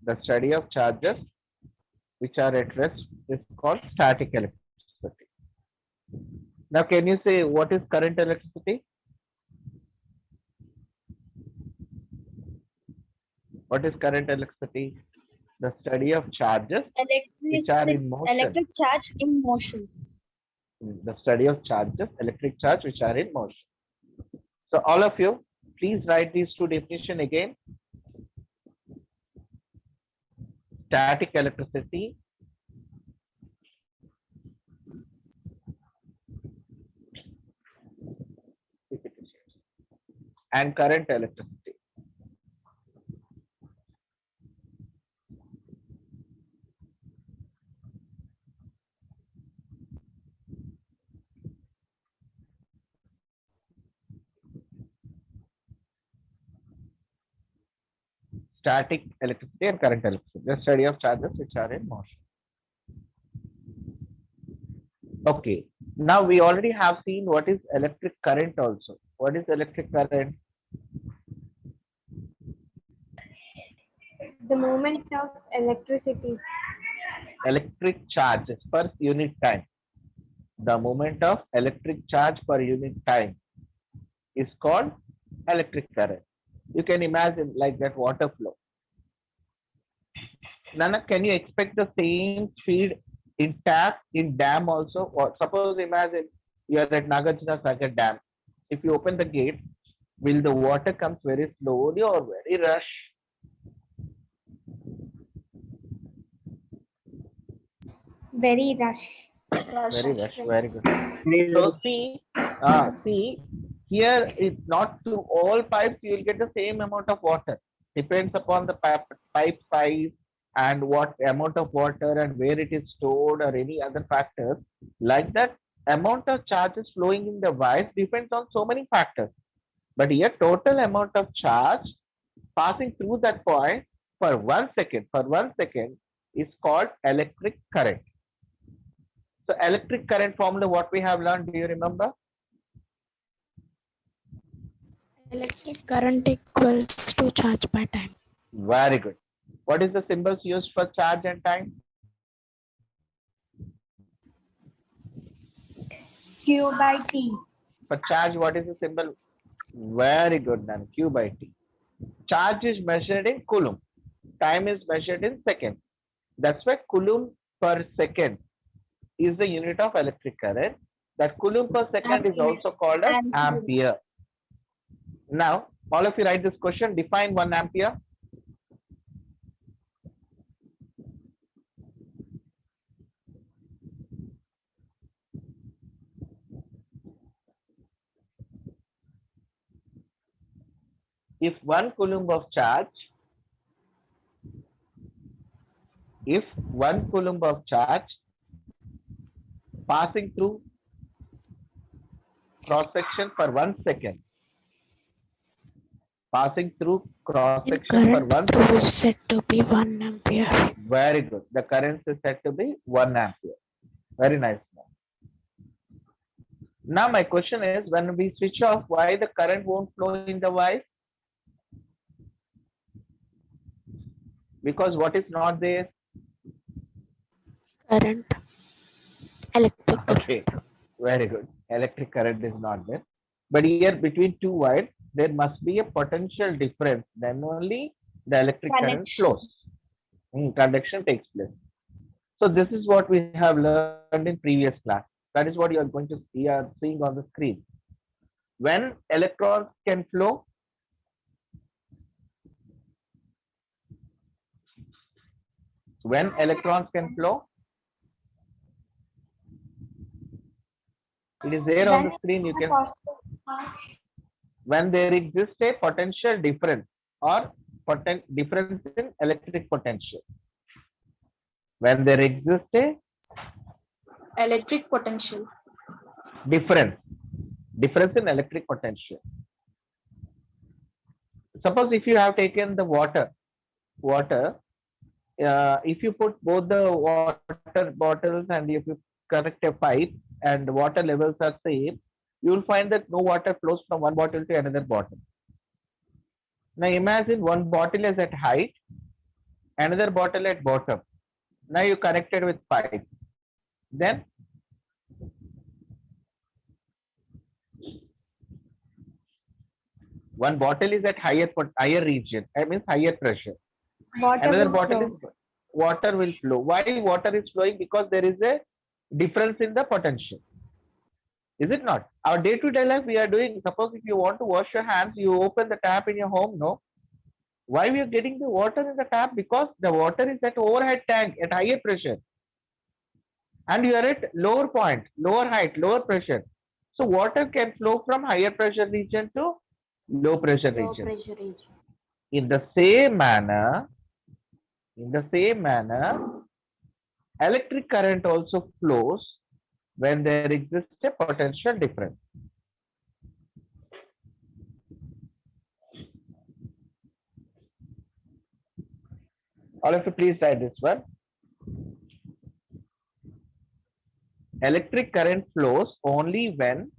The study of charges which are at rest is called static electricity. Now, can you say what is current electricity? What is current electricity? The study of charges which are in motion. Electric charge in motion. The study of charges, electric charge which are in motion. So all of you, please write these two definitions again. Static electricity and current electricity. Static electricity and current electricity, the study of charges which are in motion. Okay, now we already have seen what is electric current also. What is electric current? The movement of electricity. Electric charges per unit time. The movement of electric charge per unit time is called electric current. You can imagine like that water flow. Nana, can you expect the same speed in tap in dam also? Or suppose imagine you are at Nagarjuna Sagar Dam. If you open the gate, will the water comes very slowly or very rush? Very rush. Very rush. Very good. So see, here it's not through all pipes you will get the same amount of water. Depends upon the pipe size and what amount of water and where it is stored or any other factors. Like that, amount of charges flowing in the wires depends on so many factors. But here total amount of charge passing through that point for 1 second, is called electric current. So electric current formula, what we have learned, do you remember? Electric current equals to charge by time. Very good. What is the symbols used for charge and time? Q by T. For charge, what is the symbol? Very good, then Q by T. Charge is measured in coulomb. Time is measured in seconds. That's why coulomb per second is the unit of electric current. That coulomb per second is also called as ampere. Now, all of you write this question. Define 1 ampere. If 1 coulomb of charge, passing through cross section for 1 second, Is said to be 1 ampere. Very good. The current is said to be 1 ampere. Very nice. Now my question is, when we switch off, why the current won't flow in the wire? Because what is not there? Current. Electric current. Okay, very good. Electric current is not there. But here between two wires, there must be a potential difference. Then only the electric current flows. Conduction takes place. So this is what we have learned in previous class. That is what you are going to see, seeing on the screen. When electrons can flow, it is there on the screen. You can, when there exists a potential difference or difference in electric potential. When there exists a Electric potential. difference in electric potential. Suppose if you have taken the water, if you put both the water bottles and if you connect a pipe and water levels are same, you will find that no water flows from one bottle to another bottle. Now imagine one bottle is at height another bottle at bottom. Now you connected with pipe. Then one bottle is at higher region. That means higher pressure. Water Another will bottle flow. is water will flow. Why water is flowing? Because there is a difference in the potential. Is it not? Our day-to-day life we are doing. Suppose if you want to wash your hands, you open the tap in your home. No. Why we are getting the water in the tap? Because the water is at overhead tank at higher pressure, and you are at lower point, lower height, lower pressure. So water can flow from higher pressure region to low pressure region. In the same manner, electric current also flows when there exists a potential difference. All of you please write this one. Electric current flows only when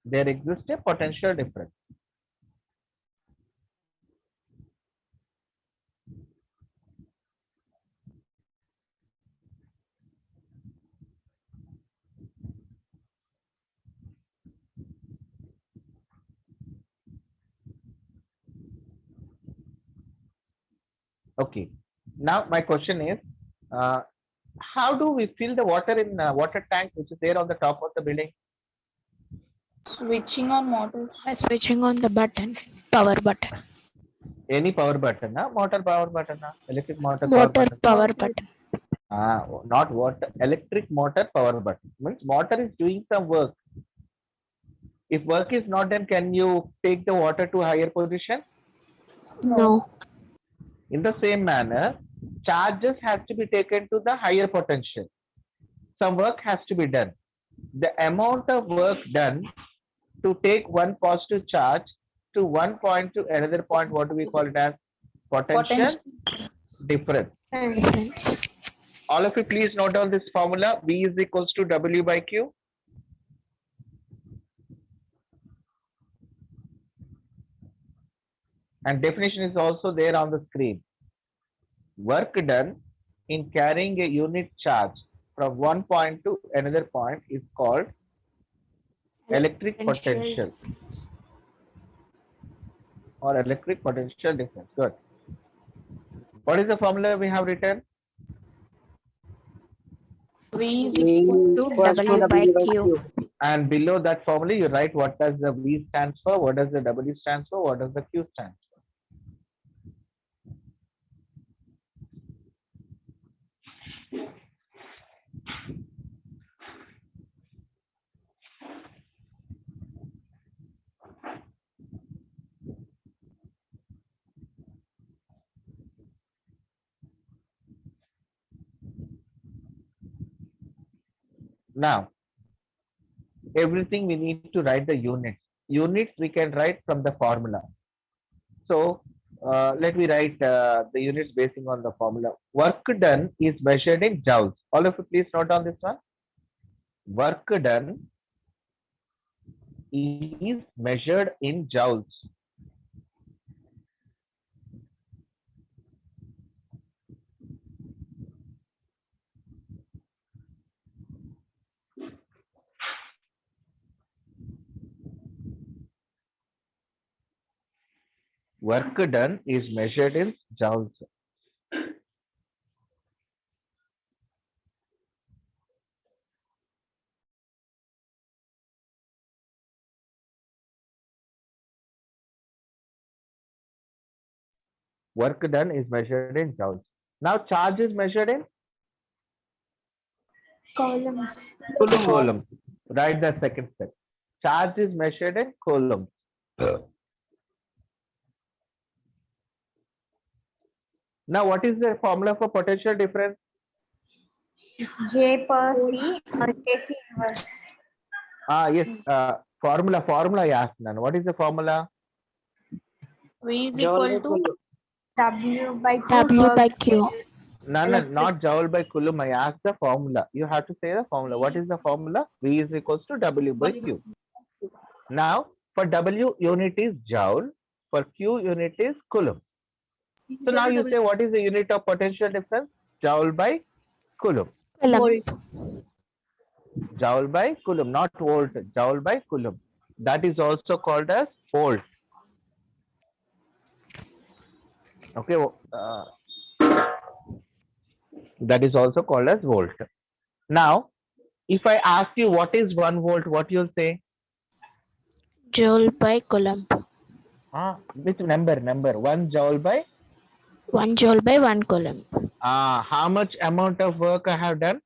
there exists a potential difference. Okay. Now my question is, how do we fill the water in water tank which is there on the top of the building? Switching on motor. By switching on the button, power button. Any power button, motor power button, electric motor power Motor button. power button. Not water, electric motor power button. Means motor is doing some work. If work is not done, can you take the water to higher position? No. In the same manner, charges has to be taken to the higher potential. Some work has to be done. The amount of work done to take one positive charge to one point to another point, what do we call it as? Potential difference. Difference. All of you please note down this formula. V is equals to W by Q. And definition is also there on the screen. Work done in carrying a unit charge from one point to another point is called electric potential or electric potential difference. Good. What is the formula we have written? V is equal to W by Q. And below that formula, you write what does the V stands for, what does the W stands for, what does the Q stands for. Now, everything we need to write the units. Units we can write from the formula. So, let me write the units basing on the formula. Work done is measured in joules. All of you please note down this one. Work done is measured in joules. Work done is measured in joules. Work done is measured in joules. Now charge is measured in coulombs. coulombs. Write the second step. Charge is measured in coulombs. Now, what is the formula for potential difference? J per C or Kc inverse. Yes. Formula I asked none. What is the formula? V is equal to W by Q. W by Q. No, no, not joule by coulomb. I asked the formula. You have to say the formula. What is the formula? V is equals to W by Q. Now, for W, unit is joule. For Q, unit is coulomb. So now you say, what is the unit of potential difference? Joule by coulomb. Coulomb. Joule by coulomb, not volt. Joule by coulomb. That is also called as volt. Okay. That is also called as volt. Now, if I ask you what is 1 volt, what you'll say? Joule by coulomb. Which number? 1 joule by? 1 joule by 1 coulomb. How much amount of work I have done?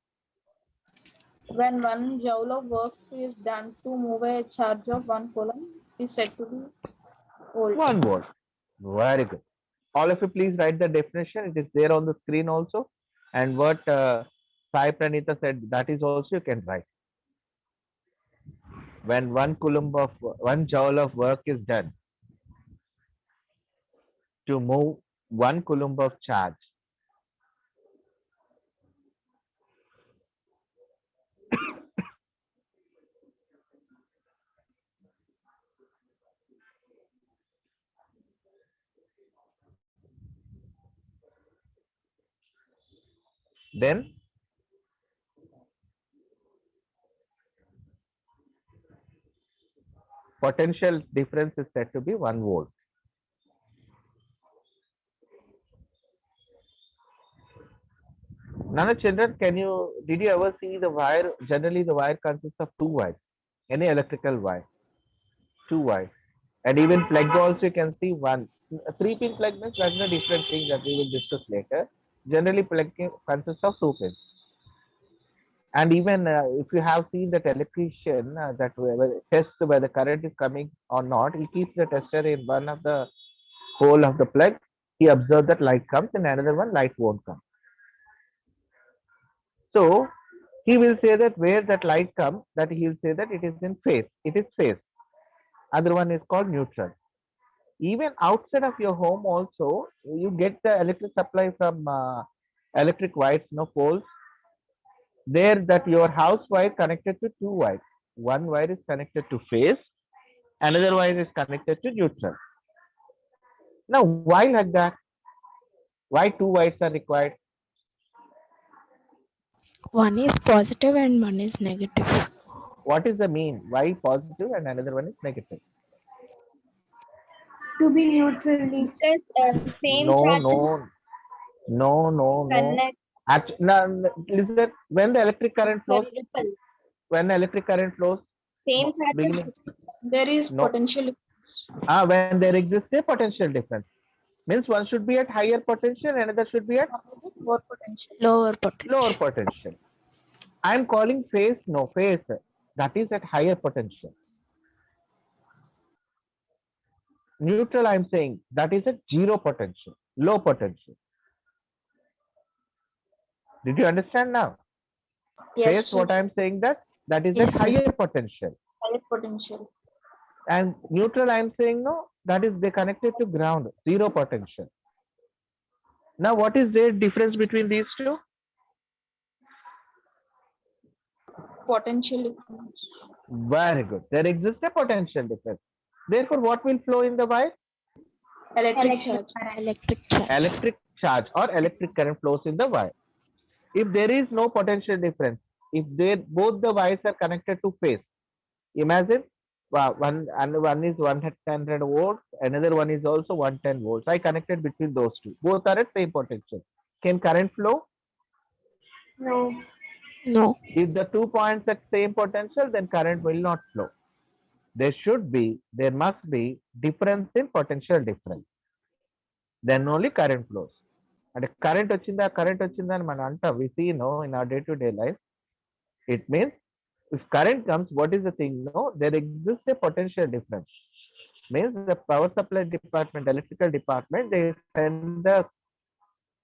When 1 joule of work is done to move a charge of 1 coulomb is said to be volt. 1 volt. Very good. All of you please write the definition. It is there on the screen also. And what Sai Pranita said, that is also you can write. When 1 joule of work is done to move 1 coulomb of charge, then potential difference is said to be 1 volt. Nana children, did you ever see the wire? Generally, the wire consists of 2 wires. Any electrical wire, 2 wires. And even plug also you can see one. 3-pin plug means that's a different thing that we will discuss later. Generally, plug consists of 2 pins. And even if you have seen that electrician that test whether the current is coming or not, he keeps the tester in one of the hole of the plug. He observes that light comes, and another one light won't come. So he will say that where that light comes, that he will say that it is in phase. It is phase. Other one is called neutral. Even outside of your home also, you get the electric supply from electric wires, poles. There that your house wire connected to 2 wires. One wire is connected to phase, another wire is connected to neutral. Now, why like that? Why 2 wires are required? One is positive and one is negative. What is the mean? Why positive and another one is negative? To be neutrally. Same No, charges no. connect. No, listen, when the electric current flows, Same charges. There is No. potential. When there exists a potential difference, means one should be at higher potential, another should be at Lower potential. Lower potential. lower potential. I am calling phase, that is at higher potential. Neutral, I am saying that is at 0 potential, low potential. Did you understand now? Yes, Phase, what I am saying that is Yes, at sir. higher potential. higher potential. And neutral, I am saying no, that is they connected to ground, 0 potential. Now, what is the difference between these two? Potential difference. Very good. There exists a potential difference. Therefore, what will flow in the wire? Electric charge. Electric charge. Electric charge or electric current flows in the wire. If there is no potential difference, if both the wires are connected to phase, imagine one is 100 volts, another one is also 110 volts. I connected between those two. Both are at same potential. Can current flow? No. No. If the 2 points at same potential, then current will not flow. There must be difference in potential difference. Then only current flows. And current వచ్చిందా అని మనం అంటాం. We see in our day-to-day life. It means if current comes, what is the thing? There exists a potential difference. Means the power supply department, electrical department,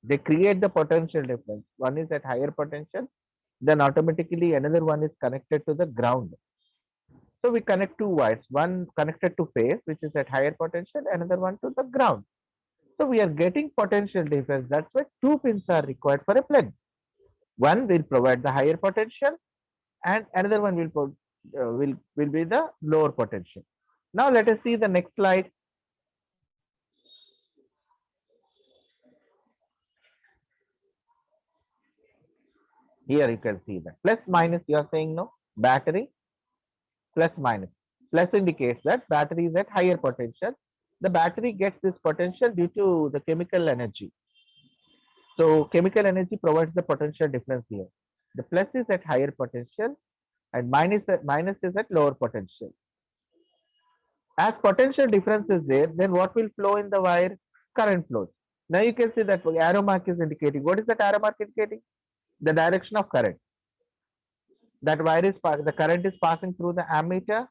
they create the potential difference. One is at higher potential, then automatically another one is connected to the ground. So we connect 2 wires, one connected to phase, which is at higher potential, another one to the ground. So we are getting potential difference. That's why two pins are required for a plug. One will provide the higher potential, and another one will be the lower potential. Now let us see the next slide. Here you can see that plus minus. You are saying no battery plus minus. Plus indicates that battery is at higher potential. The battery gets this potential due to the chemical energy. So chemical energy provides the potential difference here. The plus is at higher potential and minus is at lower potential. As potential difference is there, then what will flow in the wire? Current flows. Now you can see that arrow mark is indicating. What is that arrow mark indicating? The direction of current. That wire is the current is passing through the ammeter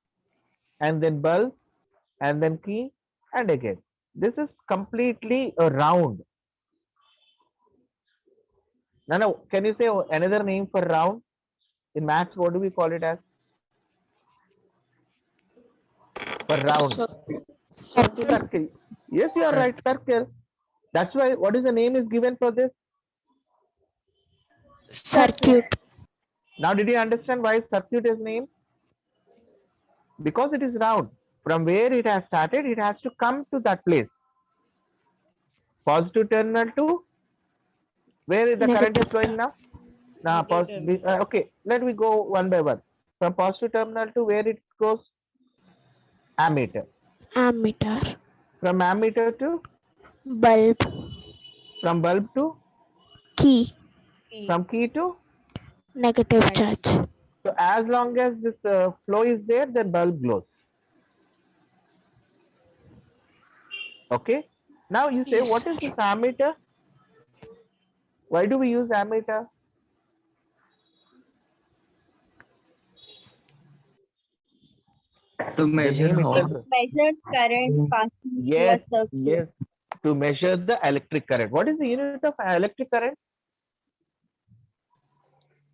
and then bulb and then key and again. This is completely a round. Now, can you say another name for round? In maths, what do we call it as? For round. Circular. Circle. Yes, you are right, circle. That's why, what is the name is given for this? Circuit. Now, did you understand why circuit is named? Because it is round. From where it has started, it has to come to that place. Positive terminal to where the current is Negative. flowing now? Now, okay, let me go one by one. From positive terminal to where it goes? Ammeter. Ammeter. From ammeter to? Bulb. From bulb to? Key. From key to? Negative charge. So as long as this flow is there, then bulb glows. Okay. Now you say, Yes, what is sir. this ammeter? Why do we use ammeter? To measure how Measured current passing through a Yes, circuit. yes. To measure the electric current. What is the unit of electric current?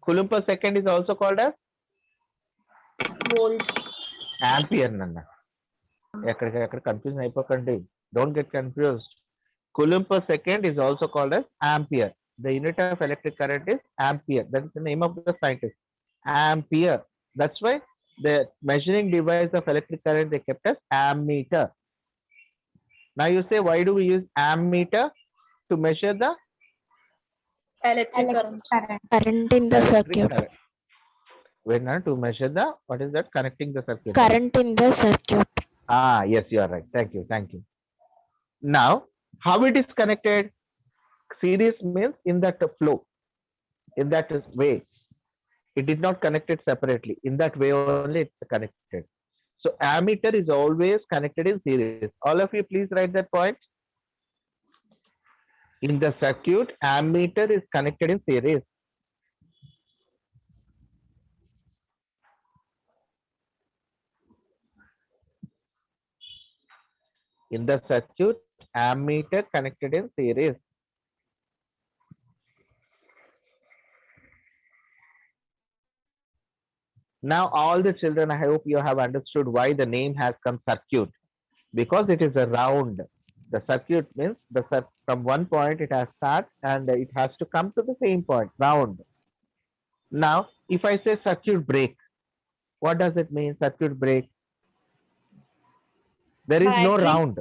Coulomb per second is also called as Volt. ampere. Nana. Confusion అయిపోకండి. Don't get confused. Coulomb per second is also called as ampere. The unit of electric current is ampere. That is the name of the scientist. Ampere. That's why the measuring device of electric current they kept as ammeter. Now you say, why do we use ammeter? To measure the Electric current. Current in the electric circuit. current. When to measure the, what is that? Connecting the circuit. Current in the circuit. Ah, yes, you are right. Thank you. Thank you. Now, how it is connected? Series means in that flow, in that way. It did not connect it separately. In that way only it's connected. So ammeter is always connected in series. All of you, please write that point. In the circuit, ammeter is connected in series. In the circuit, ammeter connected in series. Now, all the children, I hope you have understood why the name has come circuit. Because it is a round. The circuit means from one point it has start and it has to come to the same point, round. Now, if I say circuit break, what does it mean? Circuit break. There is no Battery. round.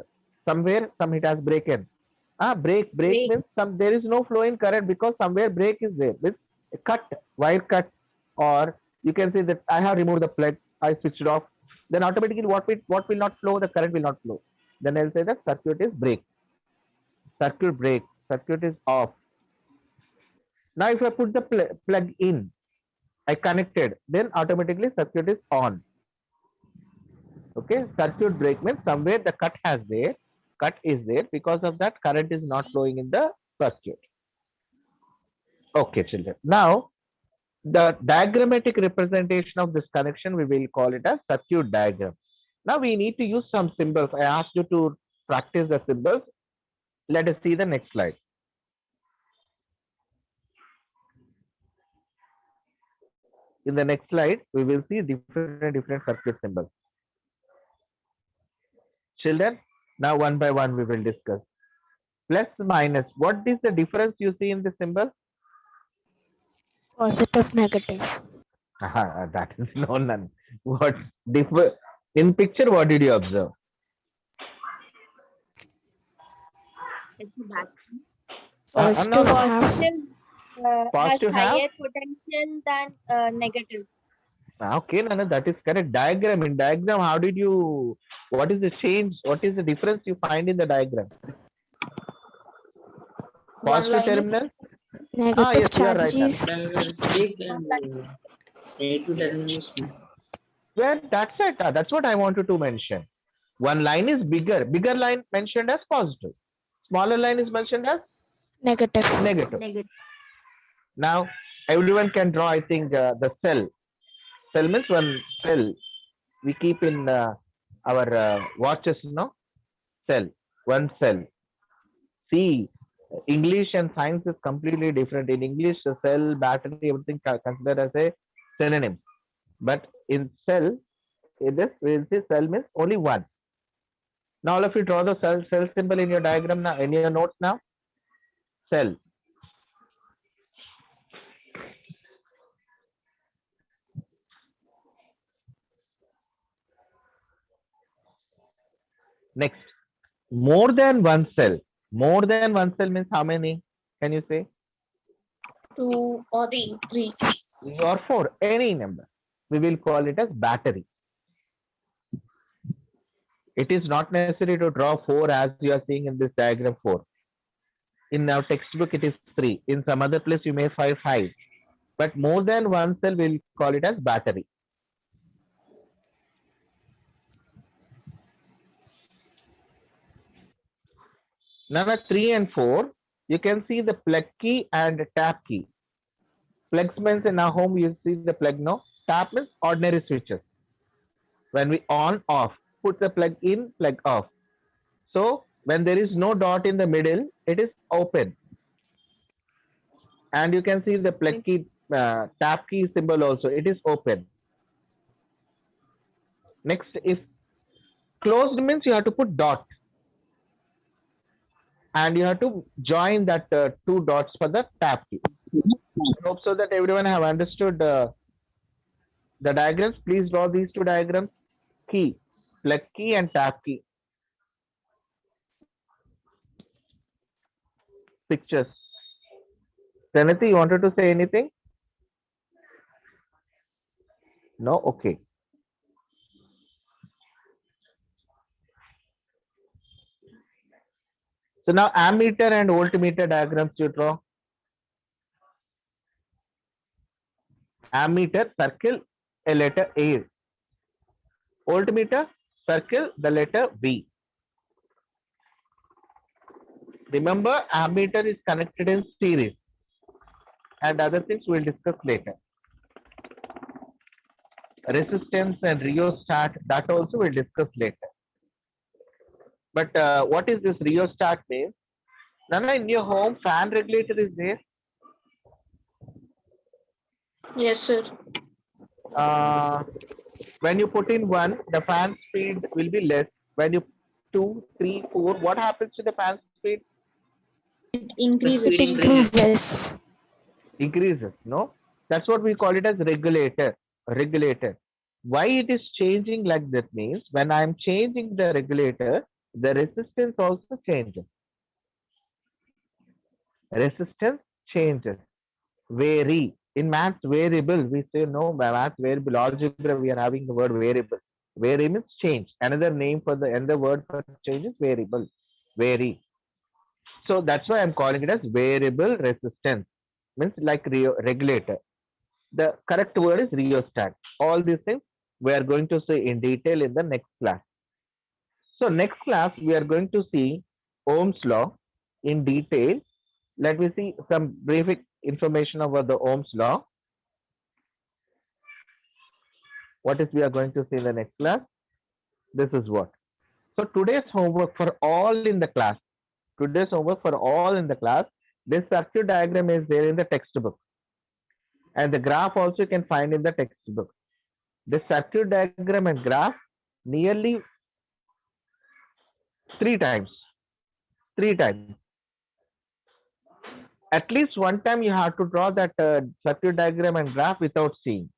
Somewhere, some it has broken. Break Break. means there is no flow in current because somewhere break is there. With a cut, wire cut, or you can say that I have removed the plug, I switched it off. Then automatically what will not flow? The current will not flow. Then I'll say that circuit is break. Circuit break. Circuit is off. Now if I put the plug in, I connected, then automatically circuit is on. Okay, circuit break means somewhere the cut is there, because of that current is not flowing in the circuit. Okay, children. Now the diagrammatic representation of this connection, we will call it as circuit diagram. Now we need to use some symbols. I asked you to practice the symbols. Let us see the next slide. In the next slide, we will see different circuit symbols. Children, now one by one we will discuss. Plus minus. What is the difference you see in the symbol? Positive, negative. That is no none. What differ in picture? What did you observe? It's back. No, Positive no. half. Positive has Positive have. higher potential than negative. Okay, Nana, that is correct. Diagram. In diagram, how did you? What is the change? What is the difference you find in the diagram? One Positive line is terminal. Negative Yes, you are right. Nana. charges. Big and negative terminal is small. Well, that's it. That's what I wanted to mention. One line is bigger. Bigger line mentioned as positive. Smaller line is mentioned as Negative. negative. Negative. Now, everyone can draw, I think, the cell. Cell means one cell we keep in our watches, no? Cell. One cell. See, English and science is completely different. In English, the cell, battery, everything considered as a synonym. But in cell, in this, we'll see cell means only one. Now, all of you draw the cell symbol in your diagram now, in your notes now. Cell. Next, more than one cell. More than one cell means how many? Can you say? 2 or 3. 3. 3 or 4, any number. We will call it as battery. It is not necessary to draw 4 as you are seeing in this diagram 4. In our textbook, it is 3. In some other place, you may find 5. But more than one cell, we'll call it as battery. Now, at 3 and 4, you can see the plug key and tap key. Plugs means in our home, you see the plug, no? Tap means ordinary switches. When we on, off, put the plug in, plug off. So, when there is no dot in the middle, it is open. And you can see the plug key, tap key symbol also, it is open. Next, if closed means you have to put dot. And you have to join that 2 dots for the tap key. I hope so that everyone have understood the diagrams. Please draw these 2 diagrams. Key, plug key and tap key. Pictures. Pranati, you wanted to say anything? No? Okay. So now ammeter and voltmeter diagrams you draw. Ammeter, circle a letter A. Voltmeter, circle the letter V. Remember, ammeter is connected in series. And other things we'll discuss later. Resistance and rheostat, that also we'll discuss later. But what is this rheostat means? Nana, in your home, fan regulator is there. Yes, sir. When you put in 1, the fan speed will be less. When you 2, 3, 4, what happens to the fan speed? It increases. Speed Increases. Increases, no? That's what we call it as regulator. Regulator. Why it is changing like that means when I am changing the regulator, the resistance also changes. Resistance changes. Vary. In maths, variable, we say no, maths variable. Algebra, we are having the word variable. Vary means change. Another name for the another word for change is variable. Vary. So that's why I'm calling it as variable resistance. Means like regulator. The correct word is rheostat. All these things we are going to see in detail in the next class. So next class we are going to see Ohm's law in detail. Let me see some brief information about the Ohm's law. What is we are going to see in the next class? This is what. So today's homework for all in the class. Today's homework for all in the class. This circuit diagram is there in the textbook. And the graph also you can find in the textbook. This circuit diagram and graph nearly 3 times. 3 times. at least one time you have to draw that circuit diagram and graph without seeing.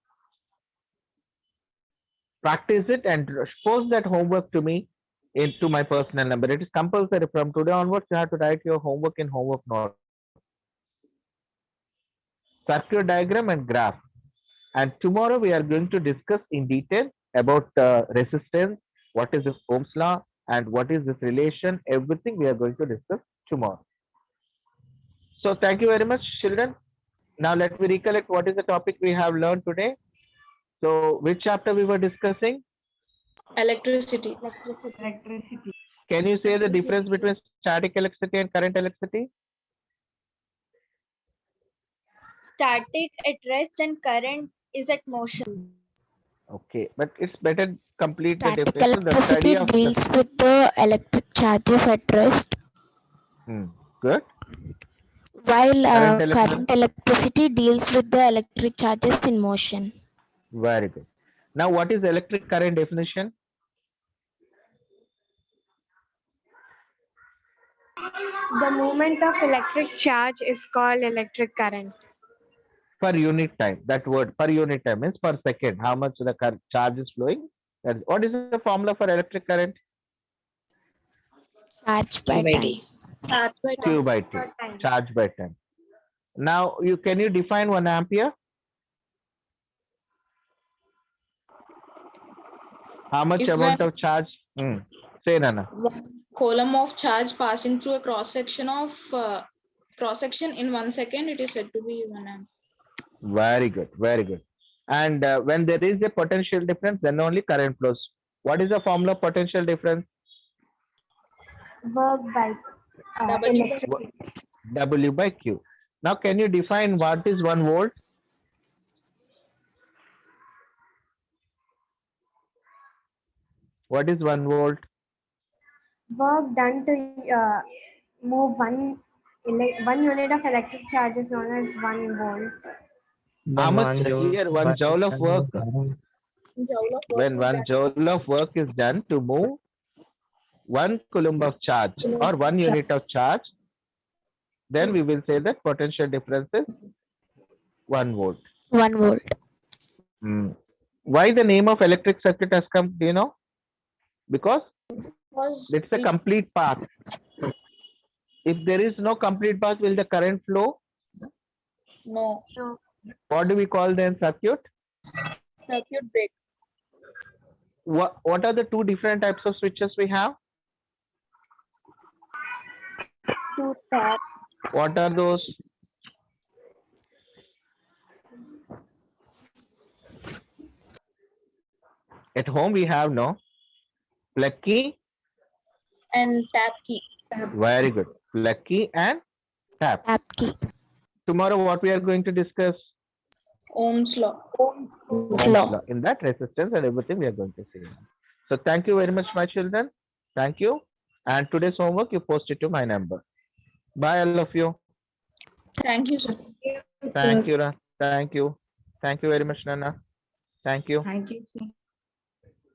Practice it and post that homework to me into my personal number. It is compulsory from today onwards. You have to write your homework in homework note. Circuit diagram and graph. And tomorrow we are going to discuss in detail about resistance, what is this Ohm's law, and what is this relation. Everything we are going to discuss tomorrow. So thank you very much, children. Now let me recollect what is the topic we have learned today. So which chapter we were discussing? Electricity. Can you say the difference between static electricity and current electricity? Static at rest and current is at motion. Okay, but it's better complete the Static definition. The study electricity of deals with the electric charges at rest, good. while Current current electricity deals with the electric charges in motion. Very good. Now, what is electric current definition? The movement of electric charge is called electric current. Per unit time. That word per unit time means per second. How much the charge is flowing? What is the formula for electric current? Charge by time. Q by T. Charge by time. Now, can you define 1 ampere? How much If amount when- of charge? Say, Nana. Column of charge passing through a cross section in 1 second, it is said to be 1 amp. Very good. Very good. And when there is a potential difference, then only current flows. What is the formula of potential difference? Work by W. electric. W by Q. Now, can you define what is 1 volt? What is 1 volt? Work done to move one unit of electric charge is known as 1 volt. How much here 1 joule of work? When 1 joule of work is done to move 1 coulomb of charge or 1 unit of charge, then we will say that potential difference is 1 volt. 1 volt. Why the name of electric circuit has come? Do you know? Because it's a complete path. If there is no complete path, will the current flow? No. What do we call then circuit? Circuit break. What are the 2 different types of switches we have? Two taps. What are those? At home we have no plug key. And tap key. Very good. Plug key and tap. Tap key. Tomorrow what we are going to discuss? Ohm's law. Ohm's law. In that resistance and everything we are going to see. So thank you very much, my children. Thank you. And today's homework you post it to my number. Bye all of you. Thank you, sir. Thank you. Thank you. Thank you very much, Nana. Thank you. Thank you, sir.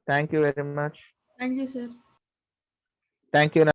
Thank you very much. Thank you, sir. Thank you.